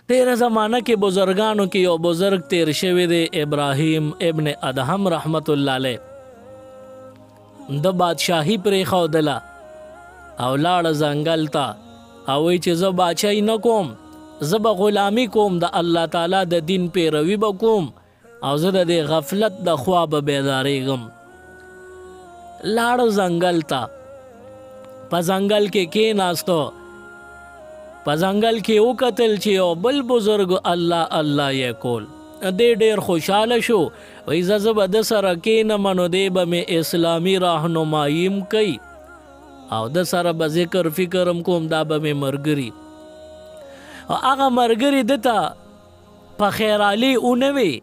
تیره زمانه کې بزرگانو کې یو بزرگ تیر شوی دی ابراهیم ابن ادهم رحمت الله علیه. د بادشاهی پرې ښودله او لاړه ځنګل ته او وایي چې زه باچاهي نه کوم، زه به غلامي کوم، د الله تعالی د دین پیروي به کوم او زه د دې غفلت د خوا به بیدارېږم. لاړه ځنګل ته، په ځنګل کې کېناستو، په ځنګل کې وکتل چې یو بل بزرګ الله الله یې کول. دی ډېر خوشحاله شو، وایي زه به د سره کېنم نو دی به مې اسلامي راهنمایي کوي او د سره به ذکر فکرم کوم، دا به مې ملګري. هغه ملګري ده ته په خیرالي ونه وي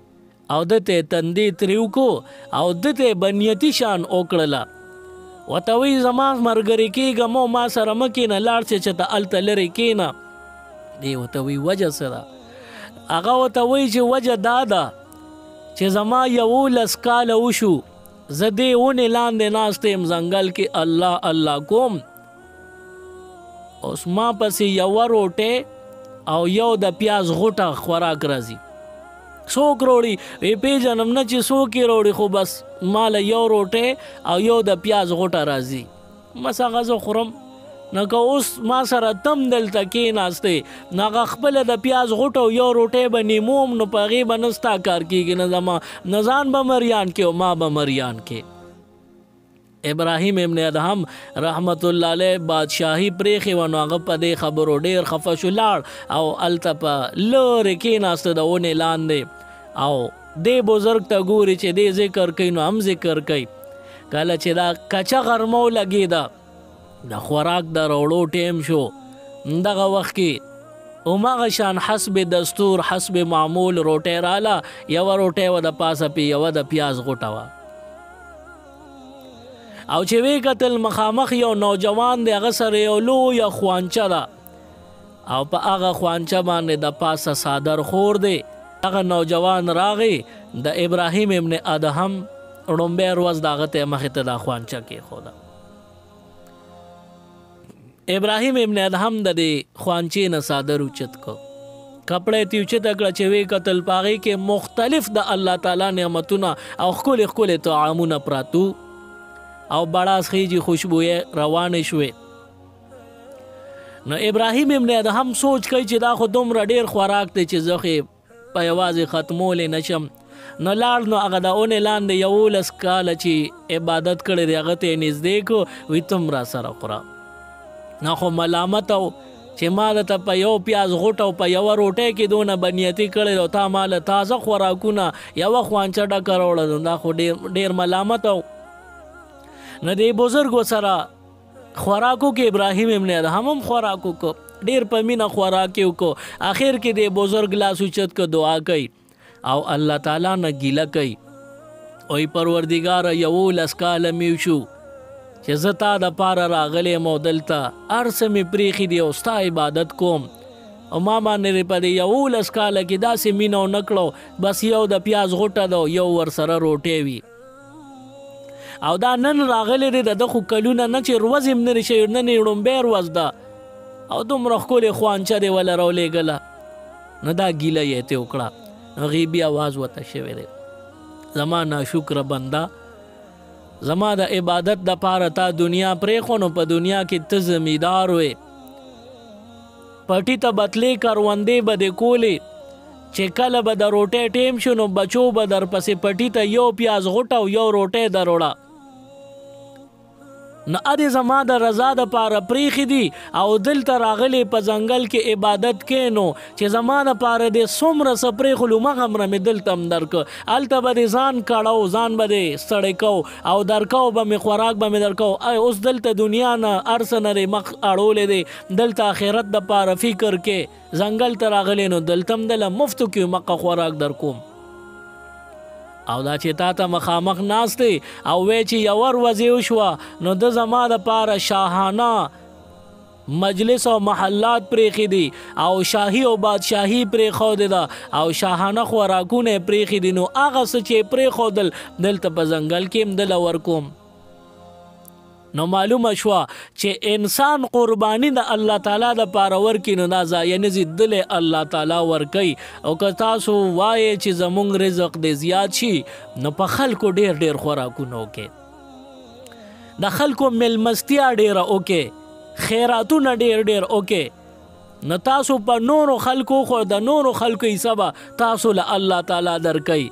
او ده ته تندې تریو کو او ده ته بنیتي شان وکړله. ورته وایي زما ملګري کېږه، مو ما سره مه کېنه، لاړ شه چې ته هلته لرې کېنه. دی ورته وایي وجه څه ده؟ هغه ورته وایي چې وجه دا ده چې زما 11 کاله وشو، زه دې ونې لاندې ناست یم ځنګل کې الله الله کوم، اوس ما پسې یوه روټۍ او یو د پیاز غوټه خوراک راځي. څوک روړي؟ وی پیژنم نه چې څوک یې روړي، خو بس ماله یو روټۍ او یو د پیاز غوټه راځي، بس هغه زه خورم. نو که اوس ما سره تم دلته کېناستې، نو هغه خپله د پیاز غوټه او یو روټۍ به نیموم، نو په هغې به نه ستا کار کېږي، نه زما نه ځان به مریان کې او ما به مریان کې. ابراهیم ابن ادهم رحمت الله علیه بادشاهي پرېښې وه، نو هغه په دې خبرو ډېر خفه شو، لاړ او هلته په لرې کېناسته د ونې لاندې او دې بزرګ ته ګوري چې دې ذکر کوي نو هم ذکر کوي. کله چې دا کچه غرمه ولګېده، د خوراک د راوړو ټیم شو، دغه وخت کې هماغه شان حسب دستور حسب معمول روټۍ راله، یوه روټۍ وه د پاسه پې یوه د پیاز غوټه وه. او چې وی کتل مخامخ یو نوجوان دی، هغه سره یو لویه خوانچه ده او په هغه خوانچه باندې د پاسه صادر خور دی. هغه نوجوان راغی، د ابراهیم ابن ادهم ړومبی ورځ د هغه ته مخې ته دا خوانچه کېښوده. ابراهیم ابن ادهم د دې خوانچې نه صادر اوچت کو، کپړه یې اوچته کړه چې وی کتل په هغې کې مختلف د الله تعالی نعمتونه او ښکلې ښکلې طعامونه پراتو او بړاس خیجی خوشبویې روانې شوې. نو ابراهیم ابن ادهم سوچ کوي چې دا خو دومره ډېر خوراک دی چې زه خو په یوازې ختمولی نشم. نو لاړ، نو هغه د اونې لاندې 11 کاله چې عبادت کړی دی هغه ته یې نږدې کړو، وایي تم را سره خوره. نو خو ملامت او چې ما درته په یو پیاز غوټه او په یوه روټۍ کې دونه بنیتي کړی او تا ماله تازه خوراکونه یوه خوانچه ډکه راوړه، نو دا خو ډېر ملامت او. نو دې بزرګو سره خوراکو کې ابراهیم ابن ادهم هم خوراکو کو، ډېر په مینه خوراک یې وکړو. آخر کې دې بزرګ لاس اوچت که دعا کوي او الله تعالی نه ګیله کوي، وایي پروردګاره 11 کاله مې وشو چې زه تا دپاره راغلی یم او دلته هر څه مې پرېښي دي او ستا عبادت کوم، او ما باندې په دې 11 کاله کې داسې مینه ونه کړو، بس یو د پیاز غوټه ده او یو ورسره روټۍ وي. او دا نن راغلی دی، د ده خو کلونه نه چې ورځ یې نه شوي، نن یې ړومبی ورځ ده او دومره ښکلې خوانچه دې وله راولېږله، نو دا ګیله یې ترې وکړه. غیبي اواز ورته شوی دی، زما ناشکره بنده، زما د عبادت دپاره تا دنیا پرېښو، نو په دنیا کې ته زمیدار وې، پټي ته بتلې کروندې به دې کولې، چې کله به د روټۍ ټیم شو نو بچو به درپسې پټي ته یو پیاز غوټه او یو روټۍ دروړه. نو ادې زما د رضا دپاره پرېښي دي او دلته راغلی په ځنګل کې عبادت کې، نو چې زما دپاره دې څومره څه پرېښلو مغمره مې دلته هم درکه، هلته به دې ځان کړو، ځان به دې ستړی کو او درکو به مې خوراک به مې درکو. اوس دلته دنیا نه هر څه نه دې مخ اړولی دی، دلته آخرت دپاره فکر کې ځنګل ته راغلی، نو دلته هم دله مفتو کې مقه خوراک در کوم. او دا چې تا ته مخامخ ناست دی او وی چې یوه ورځې وشوه، نو د زما دپاره شاهانه مجلس او محلات پرېښي دي او شاهي او بادشاهي پرېښودې ده او شاهانه خوراکونه یې پرېښي دي، نو هغه څه چې یې پرېښودل دلته په ځنګل کې هم دله ورکوم. نو معلومه شوه چې انسان قرباني د الله تعالی د پاره ورکي نو دا ضایع نه زی دل الله تعالی ورکي او که تاسو وایي چې زمونږ رزق دې زیات شي نو په خلکو ډیر خوراکونه وکړي د خلکو ملمستیا ډیره وکړي خیراتونه ډیر وکړي نو تاسو په نورو خلکو خو د نورو خلکو حسابه تاسو له الله تعالی درکوي